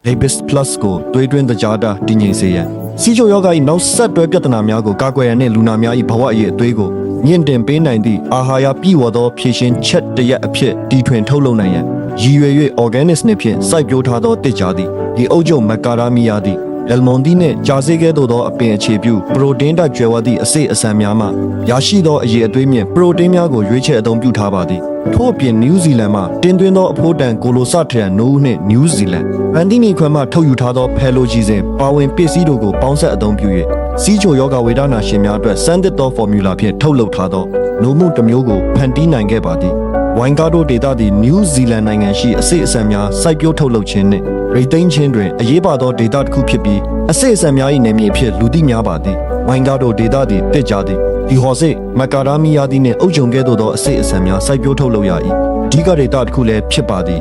Davis Plus ကိုတွေးတွင်းတကြားတာတည်ငြိမ်စေရန်စီချိုယောဂ၏နောက်ဆက်တွဲပြဿနာများကိုကာကွယ်ရန်နှင့်လူနာများ၏ဘဝအရေးအသွေးကိုမြင့်တင်ပေးနိုင်သည့်အာဟာရပြည့်ဝသောဖြည့်ရှင်ချက်တရက်အဖြစ်တီထွင်ထုတ်လုပ်နိုင်ရန်ရည်ရွယ်၍ organic နှင့်ဖြင့်စိုက်ပျိုးထားသောတစ်ကြားသည်ဒီအုပ်ချုပ်မကာရာမီယာသည်အယ်မွန်ဒီနှင့်ဂျာဆေးကဲ့သို့သောအပင်အခြေပြုပရိုတင်းဓာတ်ကြွယ်ဝသည့်အစိတ်အဆန်များမှရရှိသောအရည်အသွေးမြင့်ပရိုတင်းများကိုရွေးချယ်အသုံးပြုထားပါသည်ထို့အပြင်နယူးဇီလန်မှတင်သွင်းသောအဖိုးတန်ကိုလိုဆထရန်နိုးနှင့်နယူးဇီလန်ဗန်တီနီခွဲမှထုတ်ယူထားသောဖယ်လိုဂျီစဉ်ပါဝင်ပစ္စည်းတို့ကိုပေါင်းစပ်အသုံးပြု၍စီးချိုယောဂဝေဒနာရှင်များအတွက်စမ်းသစ်သောဖော်မြူလာဖြင့်ထုတ်လုပ်ထားသောနိုးမှုတစ်မျိုးကိုဖန်တီးနိုင်ခဲ့ပါသည်ဝိုင်ကာဒိုဒေတာသည်နယူးဇီလန်နိုင်ငံရှိအစိတ်အဆန်များစိုက်ပျိုးထုတ်လုပ်ခြင်းနှင့်ရိတ်သိမ်းခြင်းတွင်အရေးပါသောဒေတာတစ်ခုဖြစ်ပြီးအစိတ်အဆန်များ၏နယ်မြေအဖြစ်လူသိများပါသည်ဝိုင်ကာဒိုဒေတာသည်တစ်ကြသည်ဒီဟော်စိမကာရာမီယာသည်နှင့်အုပ်ချုပ်ကဲ့သို့သောအစိတ်အဆန်များစိုက်ပျိုးထုတ်လုပ်ရ၏အဓိကဒေတာတစ်ခုလည်းဖြစ်ပါသည်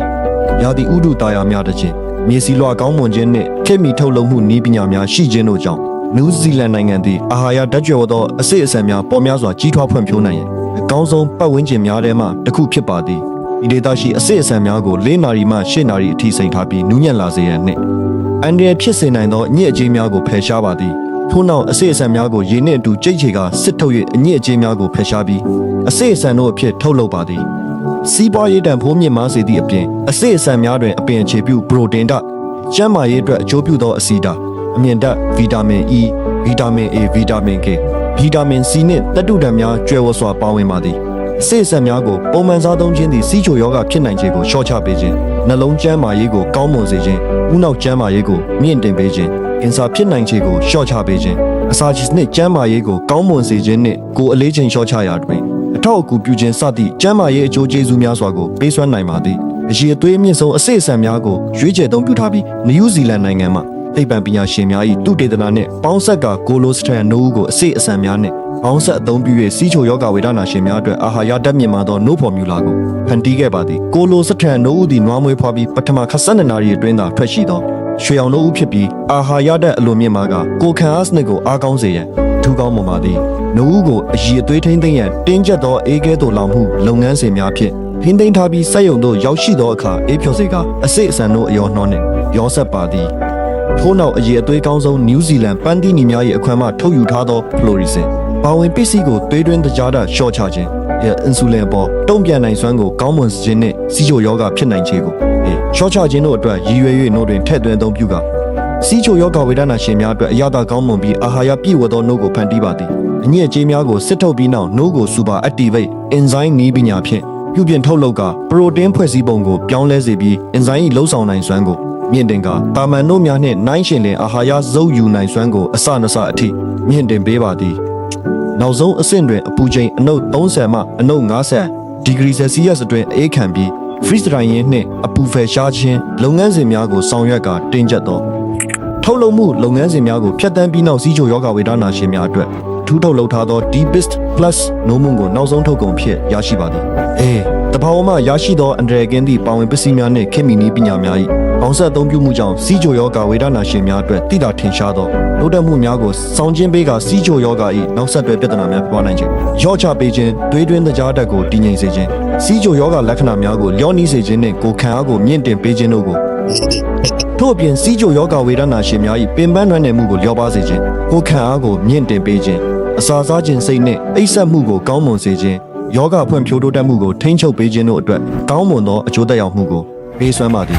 ရာသီဥတုတာယာများတစ်ခြင်းမြေစီလွှာကောင်းမွန်ခြင်းနှင့်ခေတ်မီထုတ်လုပ်မှုနည်းပညာများရှိခြင်းတို့ကြောင့်နယူးဇီလန်နိုင်ငံသည်အာဟာရဓာတ်ကြွယ်ဝသောအစိတ်အဆန်များပေါ်များစွာကြီးထွားဖွံ့ဖြိုးနိုင်ရန်အကောင်းဆုံးပတ်ဝန်းကျင်များထဲမှတစ်ခုဖြစ်ပါသည်ဒီဒေတာရှိအစိတ်အဆန်များကို၄နာရီမှ၈နာရီအထိစိန်ထားပြီးနူးညံ့လာစေရန်နှင့်အန်ဒီရဖြစ်စေနိုင်သောအညစ်အကြေးများကိုဖယ်ရှားပါသည်ထို့နောက်အစိတ်အဆန်များကိုရေနှင့်အတူကြိတ်ချေကစစ်ထုတ်၍အညစ်အကြေးများကိုဖယ်ရှားပြီးအစိတ်အဆန်တို့အဖြစ်ထုတ်လုပ်ပါသည်စီးပွားရေးတန်ဖိုးမြင့်မားစေသည့်အပြင်အစိတ်အဆန်များတွင်အပင်အခြေပြုပရိုတင်းဓာတ်ကျန်းမာရေးအတွက်အကျိုးပြုသောအဆီဓာတ်အမြင့်ဓာတ်ဗီတာမင် E ဗီတာမင် A ဗီတာမင် K ဗီတာမင် C နှင့်သတ္တုဓာတ်များကျွဲဝစွာပါဝင်ပါသည်အစိတ်အဆန်များကိုပုံမှန်စားသုံးခြင်းသည်စီးချိုယောဂဖြစ်နိုင်ခြေကိုလျှော့ချပေးခြင်းနှလုံးကျန်းမာရေးကိုကောင်းမွန်စေခြင်းဦးနှောက်ကျန်းမာရေးကိုမြင့်တင်ပေးခြင်းအင်ဆာဖြစ်နိုင်ခြေကိုလျှော့ချပေးခြင်းအစာချစ်နှင့်ကျန်းမာရေးကိုကောင်းမွန်စေခြင်းနှင့်ကိုယ်အလေးချိန်လျှော့ချရာတွင်အထောက်အကူပြုခြင်းစသည့်ကျန်းမာရေးအကျိုးကျေးဇူးများစွာကိုပေးစွမ်းနိုင်ပါသည်အရေးအသွေးအမြင့်ဆုံးအစိတ်အဆန်များကိုရွေးချယ်သုံးပြုထားပြီးနယူးဇီလန်နိုင်ငံမှသိပ္ပံပညာရှင်များ၏သုတေသနနှင့်ပေါင်းဆက်ကကိုလိုစထရန်နိုးကိုအစိတ်အဆန်များနှင့်ပေါင်းဆက်အသုံးပြု၍စီးချိုယောဂဝေဒနာရှင်များအတွက်အာဟာရဓာတ်မြင့်မာသောနိုးဖော်မြူလာကိုဖန်တီးခဲ့ပါသည်ကိုလိုစထရန်နိုးသည်နွားမွေးဖွားပြီးပထမ12နာရီအတွင်းသာထွက်ရှိသောရွှေအောင်နိုးဖြစ်ပြီးအာဟာရဓာတ်အလွန်မြင့်မာကကိုခံအားစနစ်ကိုအားကောင်းစေရန်ထူးကောင်းမွန်ပါသည်နိုးကိုအရည်အသွေးထိန်းသိမ်းရန်တင်းကျပ်သောအေးကဲသို့လောင်မှုလုပ်ငန်းစဉ်များဖြင့်ထိန်းသိမ်းထားပြီးစက်ရုံသို့ရောက်ရှိသောအခါအေးဖြော်စေကအစိတ်အဆန်တို့အယောနှောနှင့်ရောဆက်ပါသည်ထို့နောက်အရည်အသွေးကောင်းဆုံးနယူးဇီလန်ပန်းတီနီများ၏အခွင့်မှထုတ်ယူထားသောဖလိုရီစင်ပါဝင်ပစ္စည်းကိုသွေးတွင်းတကြားတာလျှော့ချခြင်းအင်ဆူလင်ပေါ်တုံ့ပြန်နိုင်စွမ်းကိုကောင်းမွန်စေခြင်းနှင့်စီးချိုယောဂဖြစ်နိုင်ခြေကိုလျှော့ချခြင်းတို့အတွက်ရည်ရွယ်၍နို့တွင်ထည့်သွင်းအသုံးပြုကာစီးချိုယောဂဝေဒနာရှင်များအတွက်အရသာကောင်းမွန်ပြီးအာဟာရပြည့်ဝသောနို့ကိုဖန်တီးပါသည်အညစ်အကြေးများကိုစစ်ထုတ်ပြီးနောက်နို့ကို Super Activate Enzyme နည်းပညာဖြင့်ပြုပြင်ထုတ်လုပ်ကာပရိုတင်းဖွဲ့စည်းပုံကိုပြောင်းလဲစေပြီး Enzyme ၏လှုပ်ဆောင်နိုင်စွမ်းကိုမြင့်တင်ကာတာမန်နို့များနှင့်နှိုင်းယှဉ်လျင်အာဟာရစုပ်ယူနိုင်စွမ်းကိုအစနစအထိမြင့်တင်ပေးပါသည်နောက်ဆုံးအဆင့်တွင်အပူချိန်အနုပ်30မှအနုပ်50ဒီဂရီဆယ်စီယပ်အတွင်းအေးခံပြီး freeze drying နှင့်အပူဖယ်ရှားခြင်းလုပ်ငန်းစဉ်များကိုဆောင်ရွက်ကာတင်းကျပ်သောထုတ်လုပ်မှုလုပ်ငန်းစဉ်များကိုဖျက်ဆီးပြီးနောက်စီးချိုယောဂဝေဒနာရှင်များအတွက်ထူးထုတ်လုပ်ထားသော D-Beast Plus နိုးမှုကိုနောက်ဆုံးထုတ်ကုန်ဖြစ်ရရှိပါသည်တဘာဝမှရရှိသောအန်ဒရယ်ကင်းသည့်ပါဝင်ပစ္စည်းများနှင့်ခေတ်မီနည်းပညာများ၏ပေါင်းစပ်အသုံးပြုမှုကြောင့်စီးချိုယောဂဝေဒနာရှင်များအတွက်တိတာထင်ရှားသောတိုးတက်မှုများကိုဆောင်ကျဉ်ပေးကာစီးချိုယောဂ၏နောက်ဆက်တွဲပြဿနာများပွားနိုင်ခြင်းရော့ချပေးခြင်းသွေးတွင်းတကြားဓာတ်ကိုတည်ငြိမ်စေခြင်းစီးချိုယောဂလက္ခဏာများကိုလျော့နီးစေခြင်းနှင့်ကိုယ်ခံအားကိုမြင့်တင်ပေးခြင်းတို့ကိုထို့အပြင်စီးချိုယောဂဝေဒနာရှင်များ၏ပင်ပန်းလွှမ်းနယ်မှုကိုလျော့ပါစေခြင်းကိုယ်ခံအားကိုမြင့်တင်ပေးခြင်းအစာစားခြင်းစိတ်နှင့်အိပ်စက်မှုကိုကောင်းမွန်စေခြင်းယောဂဖွံ့ဖြိုးတိုးတက်မှုကိုထိန်းချုပ်ပေးခြင်းတို့အတွက်ကောင်းမွန်သောအကျိုးသက်ရောက်မှုကိုပေးစွမ်းပါသည်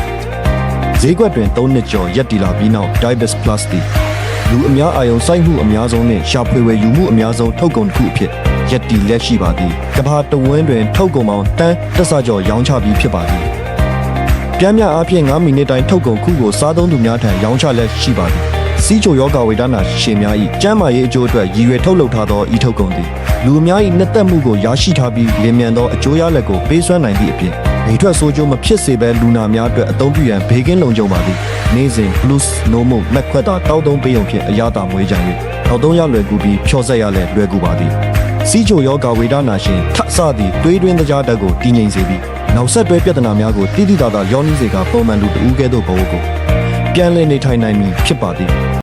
ဈေးကွက်တွင်3နှစ်ကျော်ရပ်တည်လာပြီးနောက် Davis Plus သည်လူအများအာရုံစိုက်မှုအများဆုံးနှင့်ရှာဖွေဝယ်ယူမှုအများဆုံးထုတ်ကုန်တစ်ခုအဖြစ်ရပ်တည်လက်ရှိပါသည်ကမ္ဘာတဝန်းတွင်ထုတ်ကုန်ပေါင်းတန်းတက်ဆကျော်ရောင်းချပြီးဖြစ်ပါသည်ပြန်မြအားဖြင့်9မိနစ်တိုင်းထုတ်ကုန်ခုကိုစားသုံးသူများထံရောင်းချလက်ရှိပါသည်စီးချိုယောဂဝေဒနာရှင်များ၏ကျန်းမာရေးအကျိုးအတွက်ရည်ရွယ်ထုတ်လုပ်ထားသောဤထုတ်ကုန်သည်လူအများ၏နှစ်သက်မှုကိုရရှိထားပြီးလင်းမြန်သောအကျိုးရလဒ်ကိုပေးစွမ်းနိုင်သည့်အပြင်ဘေးထွက်ဆိုးကျိုးမဖြစ်စေဘဲလူနာများအတွက်အသုံးပြုရန်ဘေးကင်းလုံခြုံပါသည်နေ့စဉ် Plus နိုးမှုလက်ခွက်သာတောက်သုံးပေးုံဖြင့်အရသာမွေးကြ၍နောက်သုံးရလွယ်ကူပြီးဖြော့ဆက်ရလည်းလွယ်ကူပါသည်စီးချိုယောဂဝေဒနာရှင်ထဆသည့်သွေးတွင်းတကြားဓာတ်ကိုတည်ငြိမ်စေပြီးနောက်ဆက်တွဲပြဿနာများကိုတိတိတသာလျော့နည်းစေကပုံမှန်လူတဦးကဲ့သို့ဘဝကိုပြန်လည်နေထိုင်နိုင်မည်ဖြစ်ပါသည်